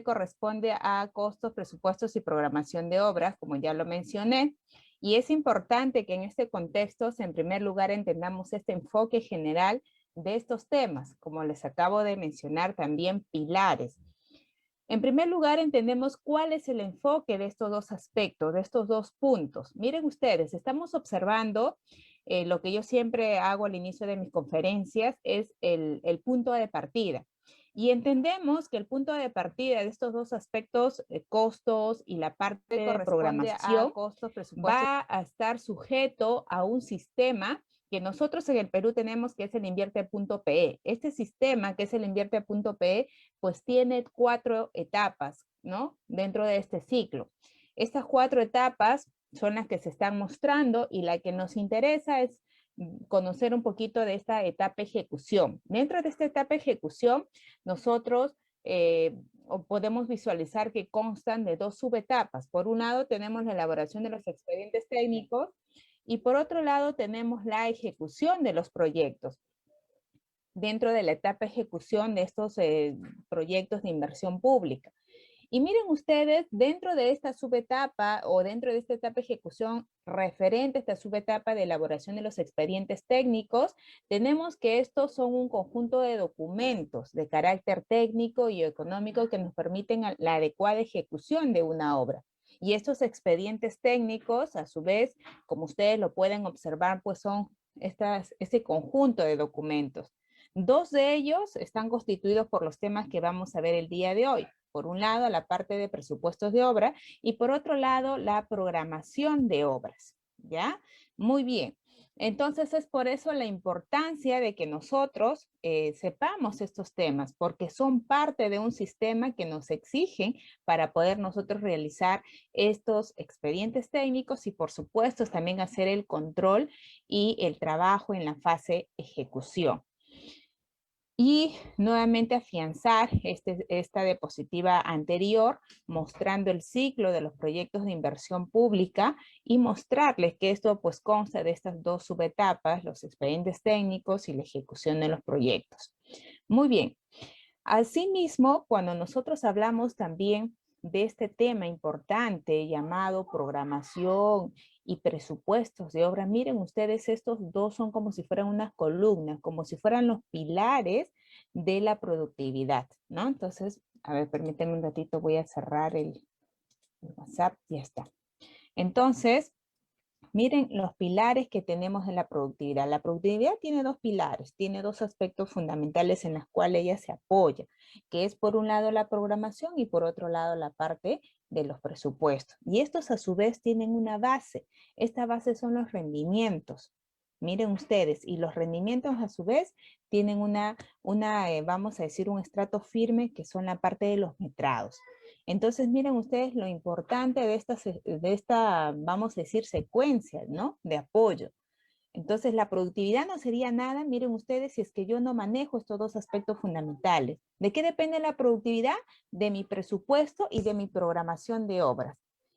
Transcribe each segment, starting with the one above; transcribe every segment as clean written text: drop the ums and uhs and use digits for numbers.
corresponde a costos, presupuestos y programación de obras, como ya lo mencioné. Y es importante que en este contexto, en primer lugar, entendamos este enfoque general de estos temas, como les acabo de mencionar, también pilares. En primer lugar, entendemos cuál es el enfoque de estos dos aspectos, de estos dos puntos. Miren ustedes, estamos observando lo que yo siempre hago al inicio de mis conferencias, es el punto de partida. Y entendemos que el punto de partida de estos dos aspectos, costos y la parte de programación, va a estar sujeto a un sistema que nosotros en el Perú tenemos, que es el invierte.pe. Este sistema, que es el invierte.pe, pues tiene 4 etapas, ¿no? Dentro de este ciclo. Estas 4 etapas son las que se están mostrando y la que nos interesa es conocer un poquito de esta etapa ejecución. Dentro de esta etapa ejecución, nosotros podemos visualizar que constan de 2 subetapas. Por un lado tenemos la elaboración de los expedientes técnicos y por otro lado tenemos la ejecución de los proyectos. Dentro de la etapa ejecución de estos proyectos de inversión pública. Y miren ustedes, dentro de esta subetapa o dentro de esta etapa de ejecución referente a esta subetapa de elaboración de los expedientes técnicos, tenemos que estos son un conjunto de documentos de carácter técnico y económico que nos permiten la adecuada ejecución de una obra. Y estos expedientes técnicos, a su vez, como ustedes lo pueden observar, pues son este conjunto de documentos. 2 de ellos están constituidos por los temas que vamos a ver el día de hoy. Por un lado, la parte de presupuestos de obra y por otro lado, la programación de obras, ¿ya? Muy bien. Entonces, es por eso la importancia de que nosotros sepamos estos temas, porque son parte de un sistema que nos exigen para poder nosotros realizar estos expedientes técnicos y, por supuesto, también hacer el control y el trabajo en la fase ejecución. Y nuevamente afianzar esta diapositiva anterior, mostrando el ciclo de los proyectos de inversión pública y mostrarles que esto pues consta de estas 2 subetapas, los expedientes técnicos y la ejecución de los proyectos. Muy bien. Asimismo, cuando nosotros hablamos también de este tema importante llamado programación y presupuestos de obra, miren ustedes, estos 2 son como si fueran unas columnas, como si fueran los pilares de la productividad, ¿no? Entonces, a ver, permítanme un ratito, voy a cerrar el WhatsApp, ya está. Entonces, miren los pilares que tenemos en la productividad. La productividad tiene 2 pilares, tiene 2 aspectos fundamentales en los cuales ella se apoya, que es por un lado la programación y por otro lado la parte de los presupuestos. Y estos a su vez tienen una base. Esta base son los rendimientos. Miren ustedes, y los rendimientos a su vez tienen vamos a decir, un estrato firme que son la parte de los metrados. Entonces, miren ustedes lo importante de esta, vamos a decir, secuencia, ¿no? De apoyo. Entonces, la productividad no sería nada, miren ustedes, si es que yo no manejo estos 2 aspectos fundamentales. ¿De qué depende la productividad? De mi presupuesto y de mi programación de obras.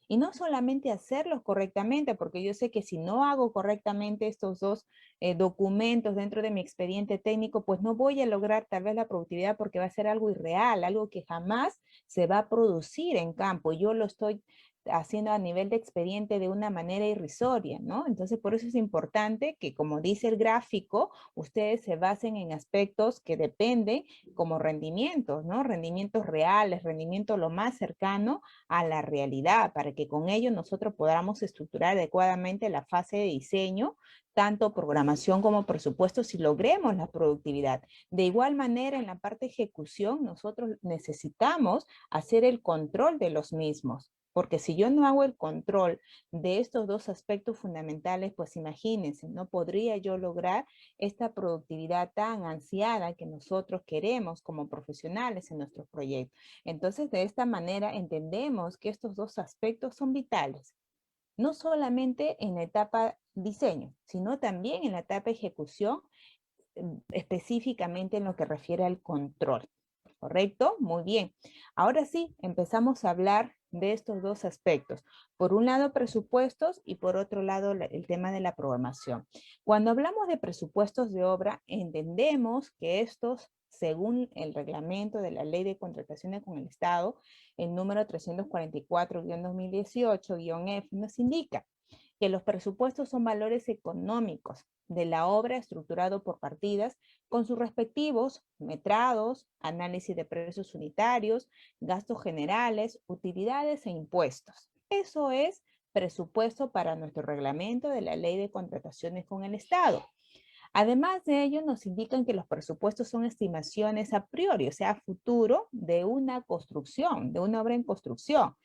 Y no solamente hacerlos correctamente, porque yo sé que si no hago correctamente estos 2 documentos dentro de mi expediente técnico, pues no voy a lograr tal vez la productividad porque va a ser algo irreal, algo que jamás se va a producir en campo. Yo lo estoy haciendo a nivel de expediente de una manera irrisoria, ¿no? Entonces, por eso es importante que, como dice el gráfico, ustedes se basen en aspectos que dependen como rendimientos, ¿no? Rendimientos reales, rendimiento lo más cercano a la realidad, para que con ello nosotros podamos estructurar adecuadamente la fase de diseño, tanto programación como presupuesto, si logremos la productividad. De igual manera, en la parte de ejecución, nosotros necesitamos hacer el control de los mismos. Porque si yo no hago el control de estos 2 aspectos fundamentales, pues imagínense, no podría yo lograr esta productividad tan ansiada que nosotros queremos como profesionales en nuestros proyectos. Entonces, de esta manera entendemos que estos 2 aspectos son vitales. No solamente en la etapa diseño, sino también en la etapa ejecución, específicamente en lo que refiere al control. ¿Correcto? Muy bien. Ahora sí, empezamos a hablar de estos dos aspectos. Por un lado, presupuestos y por otro lado, el tema de la programación. Cuando hablamos de presupuestos de obra, entendemos que estos, según el reglamento de la Ley de Contrataciones con el Estado, el número 344-2018-F, nos indica que los presupuestos son valores económicos de la obra estructurado por partidas con sus respectivos metrados, análisis de precios unitarios, gastos generales, utilidades e impuestos. Eso es presupuesto para nuestro reglamento de la Ley de Contrataciones con el Estado. Además de ello, nos indican que los presupuestos son estimaciones a priori, o sea, a futuro, de una construcción, de una obra en construcción,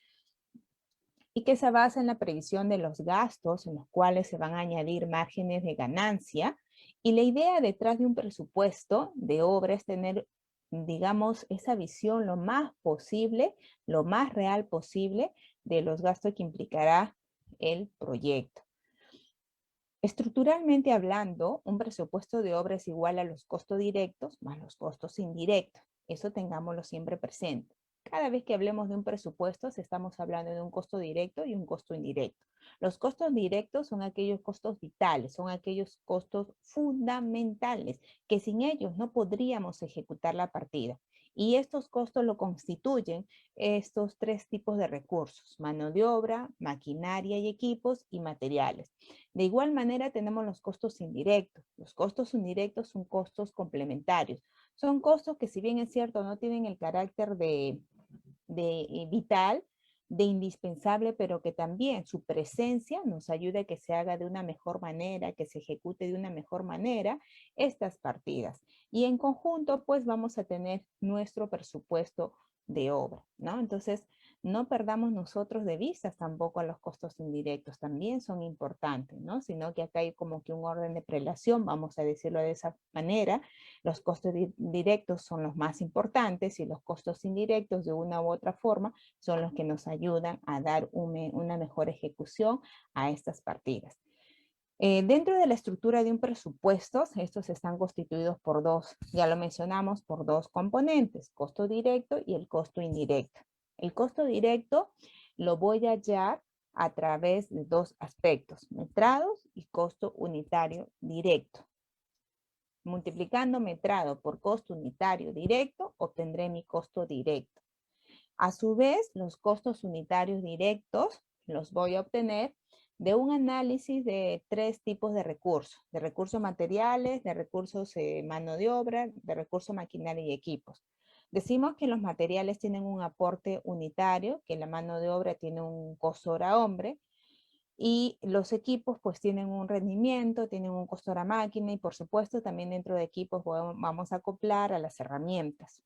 y que se basa en la previsión de los gastos en los cuales se van a añadir márgenes de ganancia. Y la idea detrás de un presupuesto de obra es tener, digamos, esa visión lo más posible, lo más real posible de los gastos que implicará el proyecto. Estructuralmente hablando, un presupuesto de obra es igual a los costos directos más los costos indirectos. Eso tengámoslo siempre presente. Cada vez que hablemos de un presupuesto, estamos hablando de un costo directo y un costo indirecto. Los costos directos son aquellos costos vitales, son aquellos costos fundamentales, que sin ellos no podríamos ejecutar la partida. Y estos costos lo constituyen estos tres tipos de recursos: mano de obra, maquinaria y equipos, y materiales. De igual manera tenemos los costos indirectos. Los costos indirectos son costos complementarios. Son costos que, si bien es cierto, no tienen el carácter de vital, de indispensable, pero que también su presencia nos ayuda a que se haga de una mejor manera, que se ejecute de una mejor manera estas partidas. Y en conjunto, pues vamos a tener nuestro presupuesto de obra, ¿no? Entonces, no perdamos nosotros de vista tampoco a los costos indirectos, también son importantes, ¿no? Sino que acá hay como que un orden de prelación, vamos a decirlo de esa manera. Los costos directos son los más importantes y los costos indirectos, de una u otra forma, son los que nos ayudan a dar una mejor ejecución a estas partidas. Dentro de la estructura de un presupuesto, estos están constituidos por dos, ya lo mencionamos, por dos componentes: costo directo y el costo indirecto. El costo directo lo voy a hallar a través de dos aspectos: metrados y costo unitario directo. Multiplicando metrado por costo unitario directo, obtendré mi costo directo. A su vez, los costos unitarios directos los voy a obtener de un análisis de tres tipos de recursos materiales, de recursos mano de obra, de recursos maquinaria y equipos. Decimos que los materiales tienen un aporte unitario, que la mano de obra tiene un costo hora hombre, y los equipos pues tienen un rendimiento, tienen un costo hora máquina, y por supuesto también dentro de equipos vamos a acoplar a las herramientas.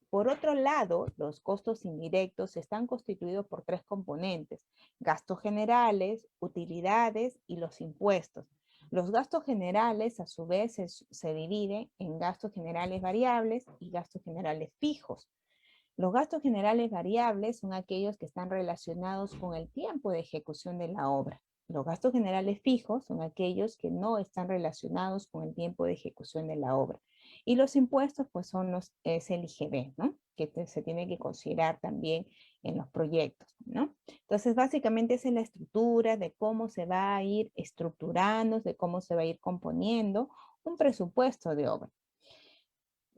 Por otro lado, los costos indirectos están constituidos por tres componentes: gastos generales, utilidades y los impuestos. Los gastos generales, a su vez, se dividen en gastos generales variables y gastos generales fijos. Los gastos generales variables son aquellos que están relacionados con el tiempo de ejecución de la obra. Los gastos generales fijos son aquellos que no están relacionados con el tiempo de ejecución de la obra. Y los impuestos, pues es el IGB, ¿no? Que se tiene que considerar también en los proyectos, ¿no? Entonces, básicamente esa es la estructura de cómo se va a ir estructurando, de cómo se va a ir componiendo un presupuesto de obra.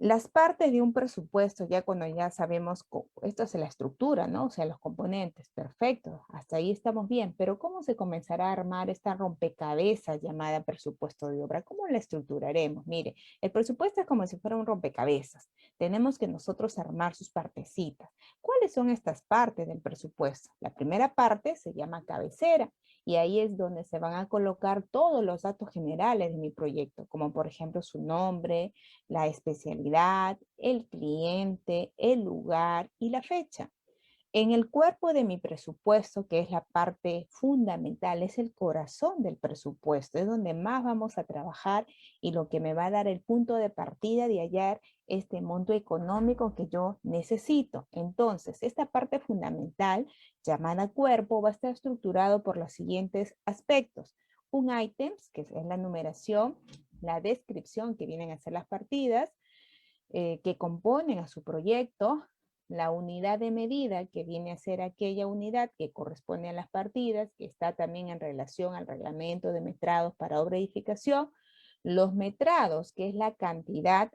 Las partes de un presupuesto, ya cuando ya sabemos, esto es la estructura, ¿no? O sea, los componentes, perfecto, hasta ahí estamos bien, pero ¿cómo se comenzará a armar esta rompecabezas llamada presupuesto de obra? ¿Cómo la estructuraremos? Mire, el presupuesto es como si fuera un rompecabezas. Tenemos que nosotros armar sus partecitas. ¿Cuáles son estas partes del presupuesto? La primera parte se llama cabecera, y ahí es donde se van a colocar todos los datos generales de mi proyecto, como por ejemplo su nombre, la especialidad, el cliente, el lugar y la fecha. En el cuerpo de mi presupuesto, que es la parte fundamental, es el corazón del presupuesto, es donde más vamos a trabajar y lo que me va a dar el punto de partida de hallar este monto económico que yo necesito. Entonces, esta parte fundamental, llamada cuerpo, va a estar estructurado por los siguientes aspectos: un items, que es la numeración, la descripción, que vienen a ser las partidas, que componen a su proyecto, la unidad de medida, que viene a ser aquella unidad que corresponde a las partidas, que está también en relación al reglamento de metrados para obra de edificación, los metrados, que es la cantidad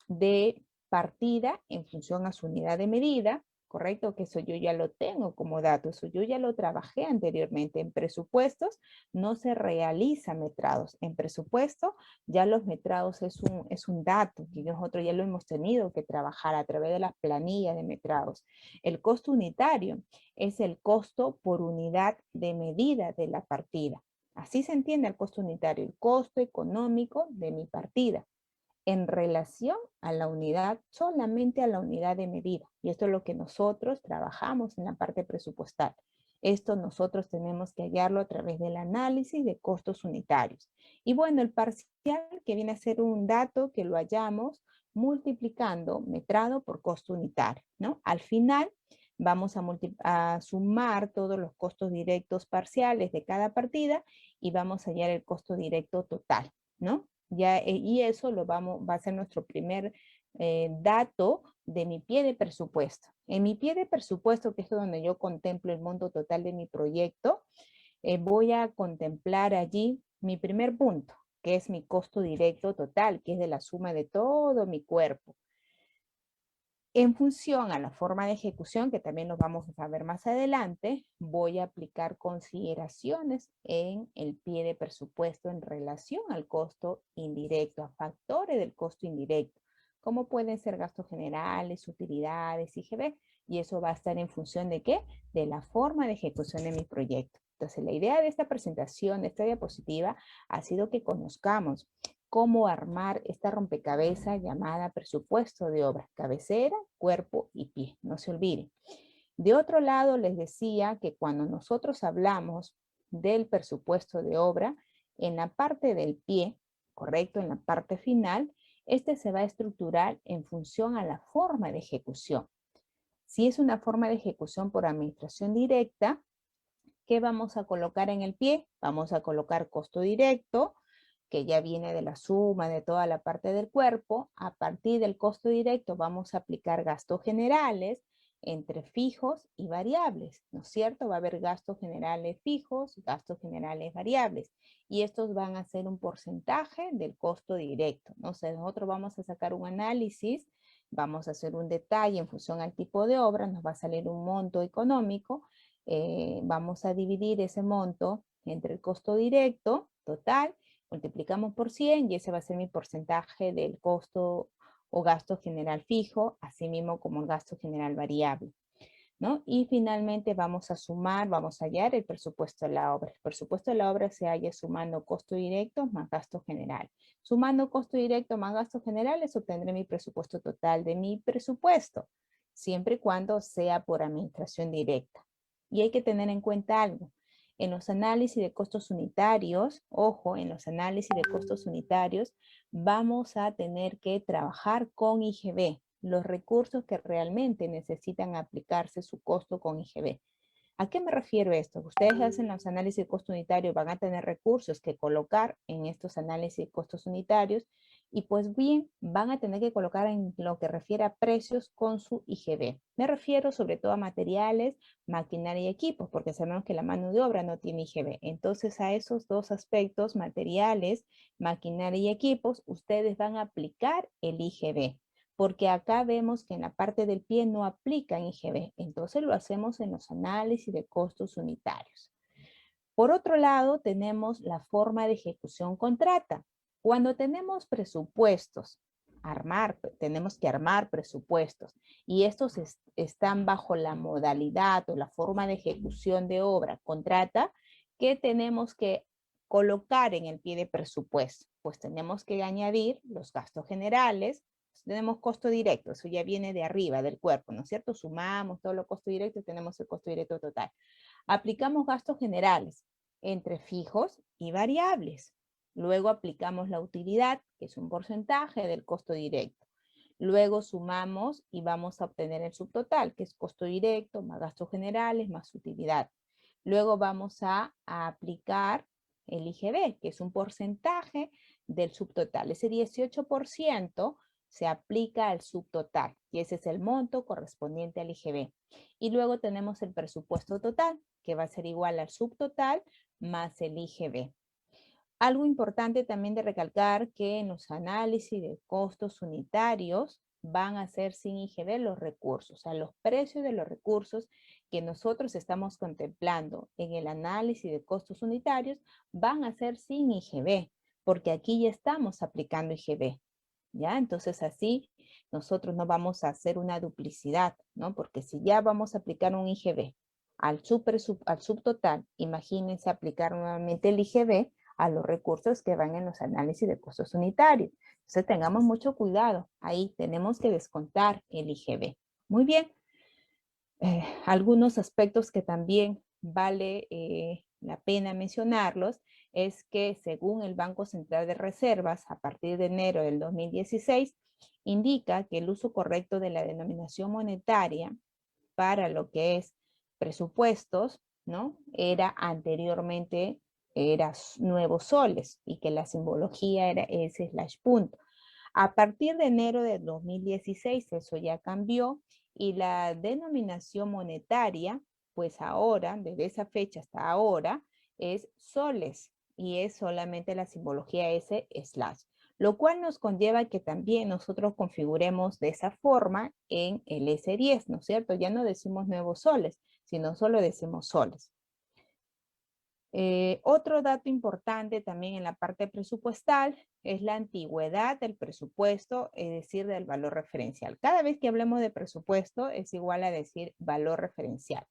de partida en función a su unidad de medida, ¿correcto? Que eso yo ya lo tengo como dato, eso yo ya lo trabajé anteriormente. En presupuestos no se realiza metrados, en presupuesto ya los metrados es un dato que nosotros ya lo hemos tenido que trabajar a través de las planillas de metrados. El costo unitario es el costo por unidad de medida de la partida. Así se entiende el costo unitario, el costo económico de mi partida en relación a la unidad, solamente a la unidad de medida. Y esto es lo que nosotros trabajamos en la parte presupuestal. Esto nosotros tenemos que hallarlo a través del análisis de costos unitarios. Y bueno, el parcial, que viene a ser un dato que lo hallamos multiplicando metrado por costo unitario, ¿no? Al final vamos a sumar todos los costos directos parciales de cada partida y vamos a hallar el costo directo total, ¿no? Ya, y eso va a ser nuestro primer dato de mi pie de presupuesto. En mi pie de presupuesto, que es donde yo contemplo el monto total de mi proyecto, voy a contemplar allí mi primer punto, que es mi costo directo total, que es de la suma de todo mi cuerpo. En función a la forma de ejecución, que también lo vamos a ver más adelante, voy a aplicar consideraciones en el pie de presupuesto en relación al costo indirecto, a factores del costo indirecto, como pueden ser gastos generales, utilidades, IGB, y eso va a estar en función de ¿qué? De la forma de ejecución de mi proyecto. Entonces, la idea de esta presentación, de esta diapositiva, ha sido que conozcamos cómo armar esta rompecabezas llamada presupuesto de obra, cabecera, cuerpo y pie, no se olviden. De otro lado, les decía que cuando nosotros hablamos del presupuesto de obra, en la parte del pie, correcto, en la parte final, este se va a estructurar en función a la forma de ejecución. Si es una forma de ejecución por administración directa, ¿qué vamos a colocar en el pie? Vamos a colocar costo directo, que ya viene de la suma de toda la parte del cuerpo. A partir del costo directo vamos a aplicar gastos generales entre fijos y variables, ¿no es cierto? Va a haber gastos generales fijos, gastos generales variables, y estos van a ser un porcentaje del costo directo, ¿no? O sea, nosotros vamos a sacar un análisis, vamos a hacer un detalle en función al tipo de obra, nos va a salir un monto económico, vamos a dividir ese monto entre el costo directo total, multiplicamos por 100 y ese va a ser mi porcentaje del costo o gasto general fijo, así mismo como el gasto general variable, ¿no? Y finalmente vamos a sumar, vamos a hallar el presupuesto de la obra. El presupuesto de la obra se halla sumando costo directo más gasto general. Sumando costo directo más gastos generales obtendré mi presupuesto total de mi presupuesto, siempre y cuando sea por administración directa. Y hay que tener en cuenta algo. En los análisis de costos unitarios, ojo, en los análisis de costos unitarios, vamos a tener que trabajar con IGB, los recursos que realmente necesitan aplicarse su costo con IGB. ¿A qué me refiero esto? Ustedes hacen los análisis de costo unitario, van a tener recursos que colocar en estos análisis de costos unitarios y pues bien, van a tener que colocar en lo que refiere a precios con su IGB. Me refiero sobre todo a materiales, maquinaria y equipos, porque sabemos que la mano de obra no tiene IGB. Entonces a esos dos aspectos, materiales, maquinaria y equipos, ustedes van a aplicar el IGB, porque acá vemos que en la parte del pie no aplican IGB, entonces lo hacemos en los análisis de costos unitarios. Por otro lado, tenemos la forma de ejecución contrata. Cuando tenemos presupuestos, tenemos que armar presupuestos y estos están bajo la modalidad o la forma de ejecución de obra contrata, ¿qué tenemos que colocar en el pie de presupuesto? Pues tenemos que añadir los gastos generales. Tenemos costo directo, eso ya viene de arriba, del cuerpo, ¿no es cierto? Sumamos todo lo costo directo y tenemos el costo directo total. Aplicamos gastos generales entre fijos y variables. Luego aplicamos la utilidad, que es un porcentaje del costo directo. Luego sumamos y vamos a obtener el subtotal, que es costo directo más gastos generales más utilidad. Luego vamos a aplicar el IGB, que es un porcentaje del subtotal. Ese 18% se aplica al subtotal, y ese es el monto correspondiente al IGB. Y luego tenemos el presupuesto total, que va a ser igual al subtotal más el IGB. Algo importante también de recalcar que en los análisis de costos unitarios van a ser sin IGB los recursos, o sea, los precios de los recursos que nosotros estamos contemplando en el análisis de costos unitarios van a ser sin IGB, porque aquí ya estamos aplicando IGB, ¿ya? Entonces así nosotros no vamos a hacer una duplicidad, ¿no? Porque si ya vamos a aplicar un IGB al subtotal, imagínense aplicar nuevamente el IGB a los recursos que van en los análisis de costos unitarios. Entonces tengamos mucho cuidado. Ahí tenemos que descontar el IGB. Muy bien. Algunos aspectos que también vale la pena mencionarlos es que según el Banco Central de Reservas, a partir de enero del 2016, indica que el uso correcto de la denominación monetaria para lo que es presupuestos, ¿no? Era anteriormente, era nuevos soles y que la simbología era ese slash punto. A partir de enero de 2016 eso ya cambió y la denominación monetaria, pues ahora, desde esa fecha hasta ahora, es soles y es solamente la simbología S slash, lo cual nos conlleva que también nosotros configuremos de esa forma en el S10, ¿no es cierto? Ya no decimos nuevos soles, sino solo decimos soles. Otro dato importante también en la parte presupuestal es la antigüedad del presupuesto, es decir, del valor referencial. Cada vez que hablemos de presupuesto es igual a decir valor referencial.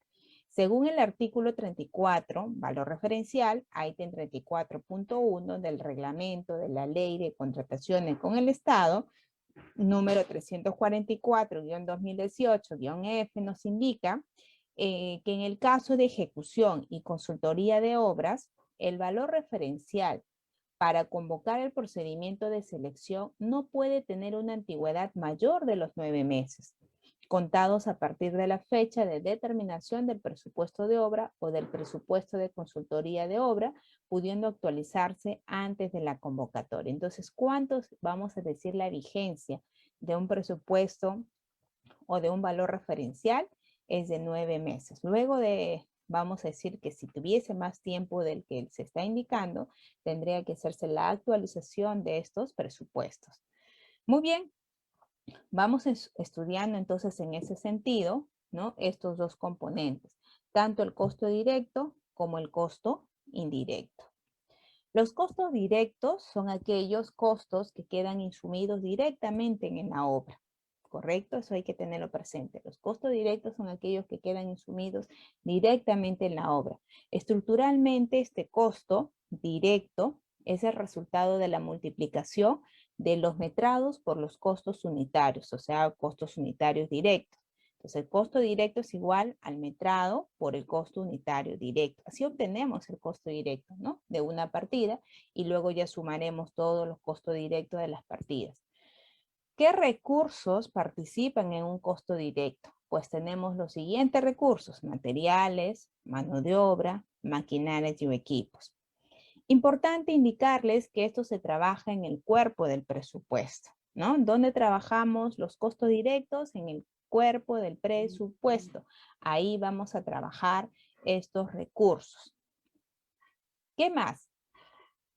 Según el artículo 34, valor referencial, ítem 34.1 del reglamento de la ley de contrataciones con el Estado, número 344-2018-F, nos indica que en el caso de ejecución y consultoría de obras, el valor referencial para convocar el procedimiento de selección no puede tener una antigüedad mayor de los 9 meses, contados a partir de la fecha de determinación del presupuesto de obra o del presupuesto de consultoría de obra, pudiendo actualizarse antes de la convocatoria. Entonces, ¿cuántos vamos a decir la vigencia de un presupuesto o de un valor referencial? Es de 9 meses. Luego de, vamos a decir que si tuviese más tiempo del que se está indicando, tendría que hacerse la actualización de estos presupuestos. Muy bien, vamos estudiando entonces en ese sentido, ¿no? Estos dos componentes, tanto el costo directo como el costo indirecto. Los costos directos son aquellos costos que quedan insumidos directamente en la obra, ¿correcto? Eso hay que tenerlo presente. Los costos directos son aquellos que quedan insumidos directamente en la obra. Estructuralmente, este costo directo es el resultado de la multiplicación de los metrados por los costos unitarios, o sea, costos unitarios directos. Entonces, el costo directo es igual al metrado por el costo unitario directo. Así obtenemos el costo directo, ¿no? De una partida y luego ya sumaremos todos los costos directos de las partidas. ¿Qué recursos participan en un costo directo? Pues tenemos los siguientes recursos: materiales, mano de obra, maquinarias y equipos. Importante indicarles que esto se trabaja en el cuerpo del presupuesto, ¿no? ¿Dónde trabajamos los costos directos? En el cuerpo del presupuesto. Ahí vamos a trabajar estos recursos. ¿Qué más?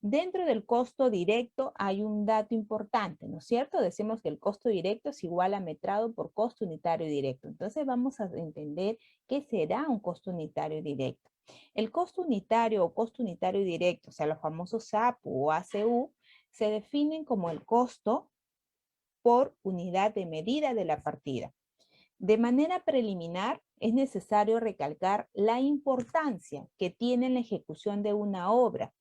Dentro del costo directo hay un dato importante, ¿no es cierto? Decimos que el costo directo es igual a metrado por costo unitario directo. Entonces vamos a entender qué será un costo unitario directo. El costo unitario o costo unitario directo, o sea, los famosos APU o ACU, se definen como el costo por unidad de medida de la partida. De manera preliminar, es necesario recalcar la importancia que tiene la ejecución de una obra,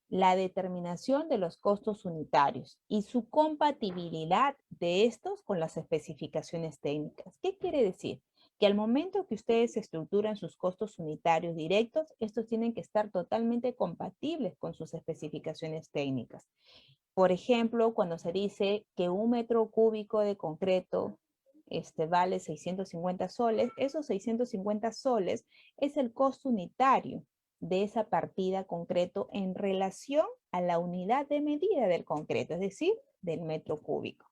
la determinación de los costos unitarios y su compatibilidad de estos con las especificaciones técnicas. ¿Qué quiere decir? Que al momento que ustedes estructuran sus costos unitarios directos, estos tienen que estar totalmente compatibles con sus especificaciones técnicas. Por ejemplo, cuando se dice que un metro cúbico de concreto vale 650 soles, esos 650 soles es el costo unitario de esa partida concreto en relación a la unidad de medida del concreto, es decir, del metro cúbico.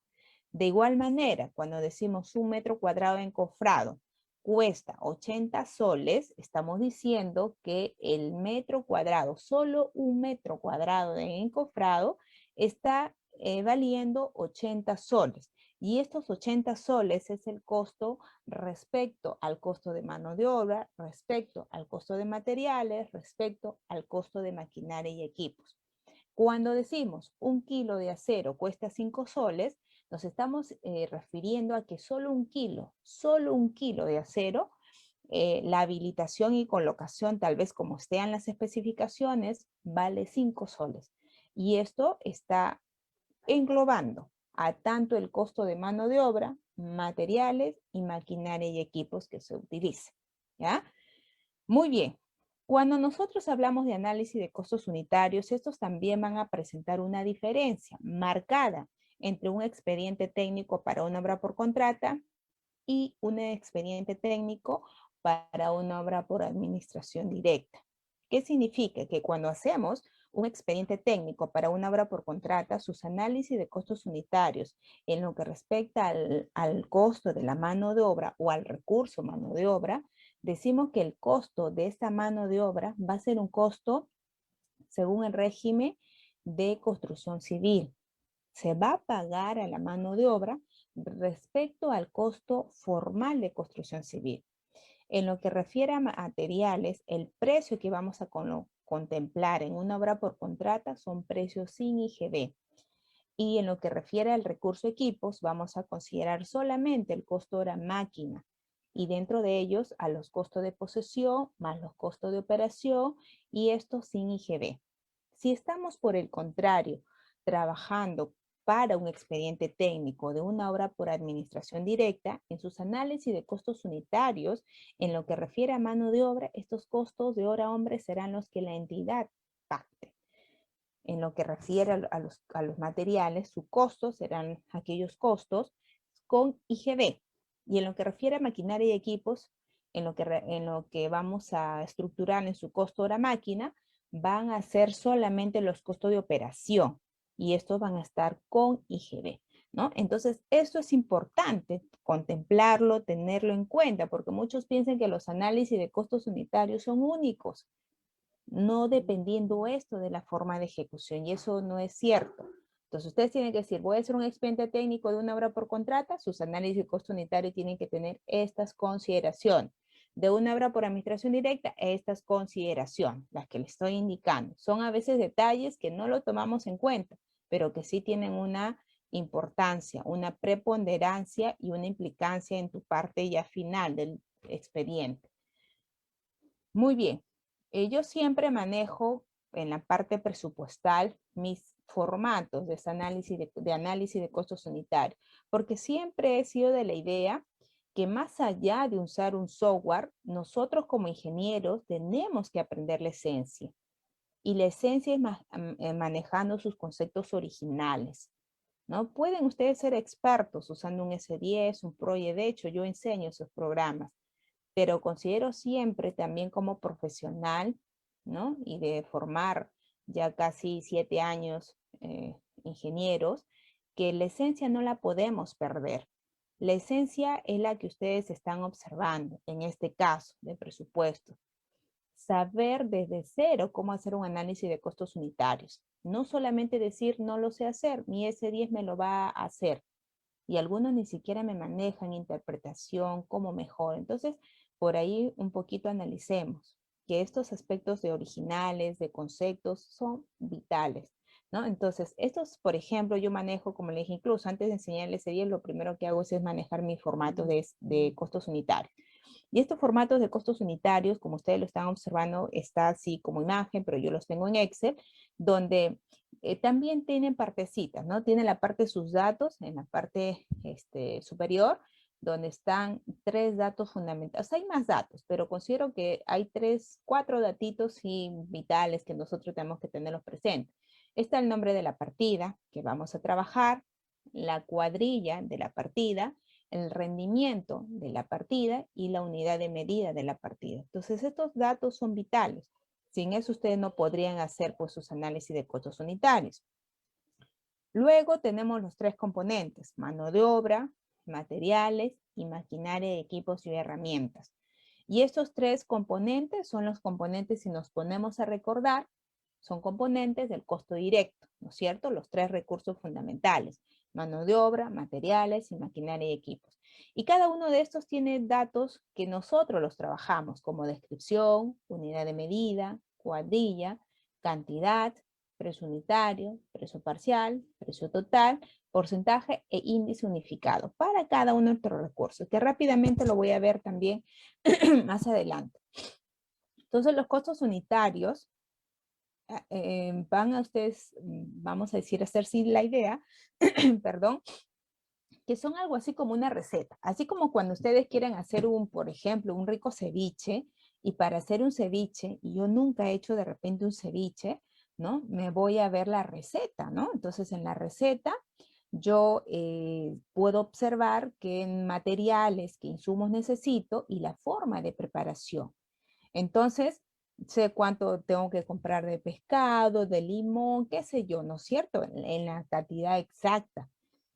De igual manera, cuando decimos 1 metro cuadrado encofrado cuesta 80 soles, estamos diciendo que el metro cuadrado, solo 1 metro cuadrado de encofrado, está valiendo 80 soles. Y estos 80 soles es el costo respecto al costo de mano de obra, respecto al costo de materiales, respecto al costo de maquinaria y equipos. Cuando decimos 1 kilo de acero cuesta 5 soles, nos estamos refiriendo a que solo un kilo de acero, la habilitación y colocación, tal vez como estén las especificaciones, vale 5 soles. Y esto está englobando a tanto el costo de mano de obra, materiales y maquinaria y equipos que se utilicen. ¿Ya? Muy bien. Cuando nosotros hablamos de análisis de costos unitarios, estos también van a presentar una diferencia marcada entre un expediente técnico para una obra por contrata y un expediente técnico para una obra por administración directa. ¿Qué significa? Que cuando hacemos un expediente técnico para una obra por contrata, sus análisis de costos unitarios en lo que respecta al costo de la mano de obra o al recurso mano de obra, decimos que el costo de esta mano de obra va a ser un costo según el régimen de construcción civil. Se va a pagar a la mano de obra respecto al costo formal de construcción civil. En lo que refiere a materiales, el precio que vamos a contemplar en una obra por contrata son precios sin IGB. Y en lo que refiere al recurso equipos, vamos a considerar solamente el costo hora máquina y dentro de ellos a los costos de posesión más los costos de operación y esto sin IGB. Si estamos por el contrario trabajando para un expediente técnico de una obra por administración directa, en sus análisis de costos unitarios, en lo que refiere a mano de obra, estos costos de hora hombre serán los que la entidad pacte. En lo que refiere a los materiales, su costo serán aquellos costos con IGB. Y en lo que refiere a maquinaria y equipos, en lo que vamos a estructurar en su costo hora máquina, van a ser solamente los costos de operación. Y estos van a estar con IGB, ¿no? Entonces, esto es importante contemplarlo, tenerlo en cuenta, porque muchos piensan que los análisis de costos unitarios son únicos, no dependiendo esto de la forma de ejecución, y eso no es cierto. Entonces, ustedes tienen que decir, voy a hacer un expediente técnico de una obra por contrata, sus análisis de costo unitario tienen que tener estas consideraciones. De una obra por administración directa, estas consideraciones, las que les estoy indicando. Son a veces detalles que no lo tomamos en cuenta, pero que sí tienen una importancia, una preponderancia y una implicancia en tu parte ya final del expediente. Muy bien. Yo siempre manejo en la parte presupuestal mis formatos de análisis de costos unitarios, porque siempre he sido de la idea que más allá de usar un software, nosotros como ingenieros tenemos que aprender la esencia. Y la esencia es manejando sus conceptos originales, ¿no? Pueden ustedes ser expertos usando un S10, un Project, de hecho yo enseño esos programas, pero considero siempre también como profesional, ¿no? Y de formar ya casi 7 años ingenieros, que la esencia no la podemos perder. La esencia es la que ustedes están observando, en este caso, de presupuesto. Saber desde cero cómo hacer un análisis de costos unitarios. No solamente decir, no lo sé hacer, mi S10 me lo va a hacer. Y algunos ni siquiera me manejan interpretación, cómo mejor. Entonces, por ahí un poquito analicemos que estos aspectos de originales, de conceptos, son vitales, ¿no? Entonces, estos, por ejemplo, yo manejo, como le dije, incluso antes de enseñarles ese día, lo primero que hago es manejar mis formatos de costos unitarios. Y estos formatos de costos unitarios, como ustedes lo están observando, está así como imagen, pero yo los tengo en Excel, donde también tienen partecitas, ¿no? Tienen la parte de sus datos en la parte superior, donde están 3 datos fundamentales. Hay más datos, pero considero que hay 4 datitos y vitales que nosotros tenemos que tenerlos presentes. Está el nombre de la partida que vamos a trabajar, la cuadrilla de la partida, el rendimiento de la partida y la unidad de medida de la partida. Entonces, estos datos son vitales. Sin eso ustedes no podrían hacer pues sus análisis de costos unitarios. Luego tenemos los tres componentes, mano de obra, materiales y maquinaria, equipos y herramientas. Y estos tres componentes son los componentes, si nos ponemos a recordar, son componentes del costo directo, ¿no es cierto? Los tres recursos fundamentales, mano de obra, materiales y maquinaria y equipos. Y cada uno de estos tiene datos que nosotros los trabajamos, como descripción, unidad de medida, cuadrilla, cantidad, precio unitario, precio parcial, precio total, porcentaje e índice unificado para cada uno de nuestros recursos, que rápidamente lo voy a ver también más adelante. Entonces los costos unitarios van a ustedes, vamos a decir, hacerse la idea, perdón, que son algo así como una receta. Así como cuando ustedes quieren hacer por ejemplo, un rico ceviche, y para hacer un ceviche, y yo nunca he hecho de repente un ceviche, ¿no? Me voy a ver la receta, ¿no? Entonces en la receta yo puedo observar qué materiales, qué insumos necesito y la forma de preparación. Entonces, sé cuánto tengo que comprar de pescado, de limón, qué sé yo, ¿no es cierto? En la cantidad exacta.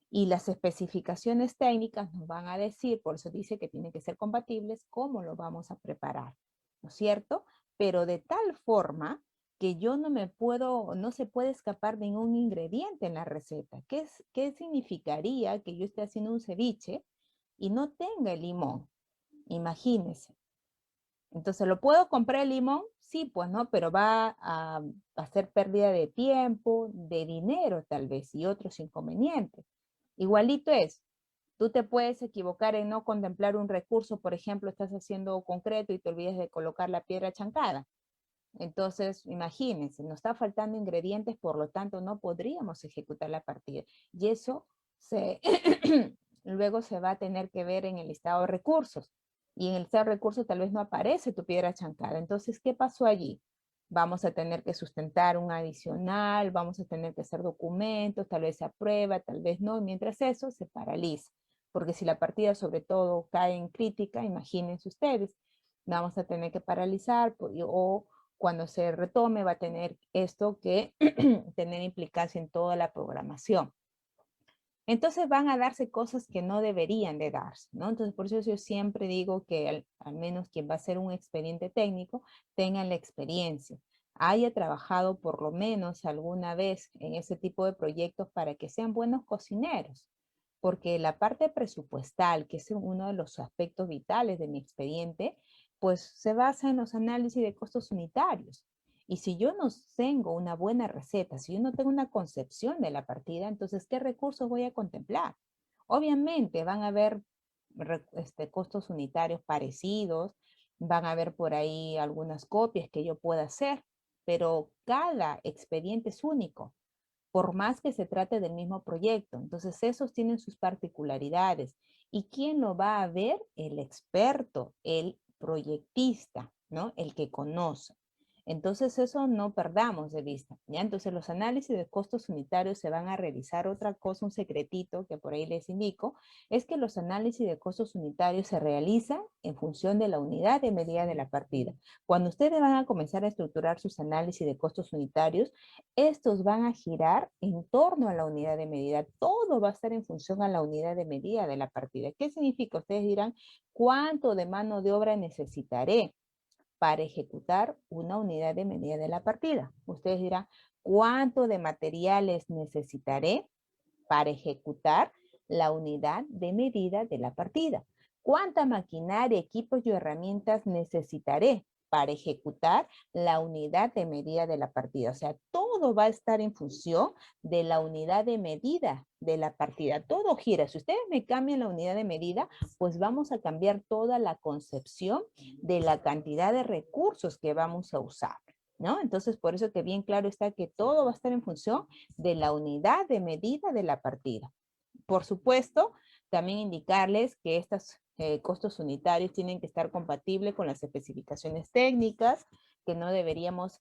Y las especificaciones técnicas nos van a decir, por eso dice que tienen que ser compatibles, cómo lo vamos a preparar, ¿no es cierto? Pero de tal forma que yo no se puede escapar de ningún ingrediente en la receta. ¿Qué significaría que yo esté haciendo un ceviche y no tenga el limón? Imagínense. Entonces, ¿lo puedo comprar el limón? Sí, pues no, pero va a hacer pérdida de tiempo, de dinero tal vez, y otros inconvenientes. Igualito es, tú te puedes equivocar en no contemplar un recurso, por ejemplo, estás haciendo concreto y te olvidas de colocar la piedra chancada. Entonces, imagínense, nos está faltando ingredientes, por lo tanto, no podríamos ejecutar la partida. Y eso luego se va a tener que ver en el listado de recursos. Y en el listado de recursos tal vez no aparece tu piedra chancada. Entonces, ¿qué pasó allí? Vamos a tener que sustentar un adicional, vamos a tener que hacer documentos, tal vez se aprueba, tal vez no, y mientras eso se paraliza. Porque si la partida sobre todo cae en crítica, imagínense ustedes, vamos a tener que paralizar o cuando se retome va a tener esto que tener implicancia en toda la programación. Entonces van a darse cosas que no deberían de darse, ¿no? Entonces por eso yo siempre digo que al menos quien va a hacer un expediente técnico tenga la experiencia, haya trabajado por lo menos alguna vez en ese tipo de proyectos para que sean buenos cocineros, porque la parte presupuestal, que es uno de los aspectos vitales de mi expediente, pues se basa en los análisis de costos unitarios. Y si yo no tengo una buena receta, si yo no tengo una concepción de la partida, entonces, ¿qué recursos voy a contemplar? Obviamente van a haber costos unitarios parecidos, van a haber por ahí algunas copias que yo pueda hacer, pero cada expediente es único, por más que se trate del mismo proyecto. Entonces, esos tienen sus particularidades. ¿Y quién lo va a ver? El experto, el proyectista, ¿no? El que conoce. Entonces, eso no perdamos de vista, ¿ya? Entonces, los análisis de costos unitarios se van a realizar. Otra cosa, un secretito que por ahí les indico, es que los análisis de costos unitarios se realizan en función de la unidad de medida de la partida. Cuando ustedes van a comenzar a estructurar sus análisis de costos unitarios, estos van a girar en torno a la unidad de medida. Todo va a estar en función a la unidad de medida de la partida. ¿Qué significa? Ustedes dirán, ¿cuánto de mano de obra necesitaré para ejecutar una unidad de medida de la partida? Ustedes dirán, ¿cuánto de materiales necesitaré para ejecutar la unidad de medida de la partida? ¿Cuánta maquinaria, equipos y herramientas necesitaré para ejecutar la unidad de medida de la partida? O sea, todo va a estar en función de la unidad de medida de la partida. Todo gira. Si ustedes me cambian la unidad de medida, pues vamos a cambiar toda la concepción de la cantidad de recursos que vamos a usar, ¿no? Entonces, por eso que bien claro está que todo va a estar en función de la unidad de medida de la partida. Por supuesto, también indicarles que estos costos unitarios tienen que estar compatibles con las especificaciones técnicas, que no deberíamos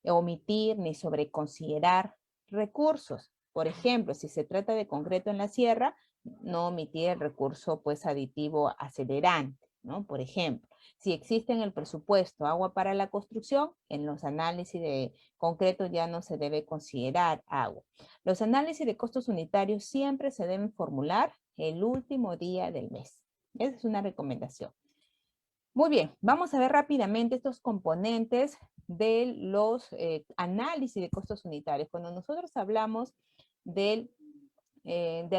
omitir ni sobreconsiderar recursos. Por ejemplo, si se trata de concreto en la sierra, no omitir el recurso pues aditivo acelerante, ¿no? Por ejemplo. Si existe en el presupuesto agua para la construcción, en los análisis de concreto ya no se debe considerar agua. Los análisis de costos unitarios siempre se deben formular el último día del mes. Esa es una recomendación. Muy bien, vamos a ver rápidamente estos componentes de los análisis de costos unitarios. Cuando nosotros hablamos del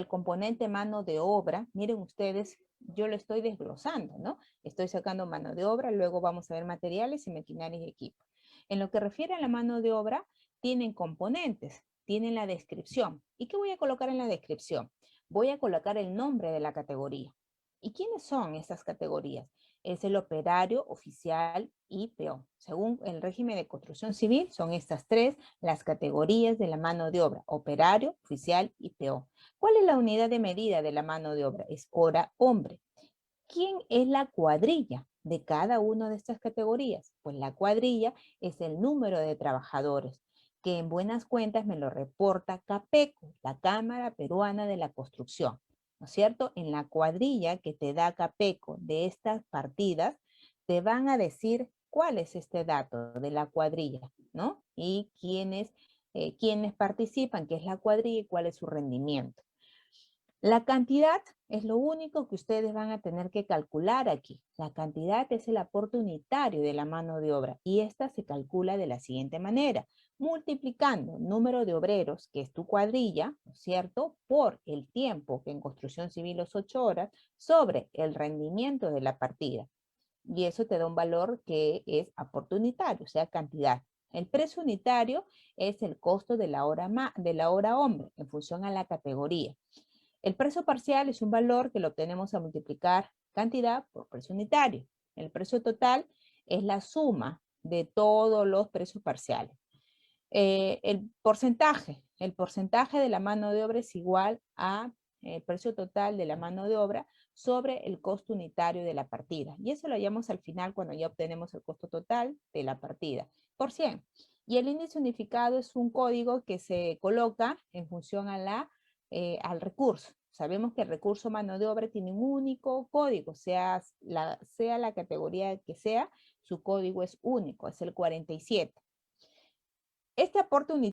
componente mano de obra, miren ustedes, yo lo estoy desglosando, ¿no? Estoy sacando mano de obra, luego vamos a ver materiales y maquinarias y equipos. En lo que refiere a la mano de obra, tienen componentes, tienen la descripción. ¿Y qué voy a colocar en la descripción? Voy a colocar el nombre de la categoría. ¿Y quiénes son esas categorías? Es el operario, oficial y peón. Según el régimen de construcción civil, son estas tres las categorías de la mano de obra: operario, oficial y peón. ¿Cuál es la unidad de medida de la mano de obra? Es hora hombre. ¿Quién es la cuadrilla de cada una de estas categorías? Pues la cuadrilla es el número de trabajadores, que en buenas cuentas me lo reporta CAPECO, la Cámara Peruana de la Construcción, ¿no es cierto? En la cuadrilla que te da CAPECO de estas partidas, te van a decir cuál es este dato de la cuadrilla, ¿no? Y quiénes participan, qué es la cuadrilla y cuál es su rendimiento. La cantidad es lo único que ustedes van a tener que calcular aquí. La cantidad es el aporte unitario de la mano de obra y esta se calcula de la siguiente manera: multiplicando el número de obreros, que es tu cuadrilla, ¿no es cierto?, por el tiempo, que en construcción civil es 8 horas, sobre el rendimiento de la partida. Y eso te da un valor que es aporte unitario, o sea, cantidad. El precio unitario es el costo de la hora hombre en función a la categoría. El precio parcial es un valor que lo obtenemos a multiplicar cantidad por precio unitario. El precio total es la suma de todos los precios parciales. El porcentaje de la mano de obra es igual a el precio total de la mano de obra sobre el costo unitario de la partida. Y eso lo hallamos al final cuando ya obtenemos el costo total de la partida por 100. Y el índice unificado es un código que se coloca en función a al recurso. Sabemos que el recurso mano de obra tiene un único código, sea la categoría que sea, su código es único, es el 47. Este aporte unitario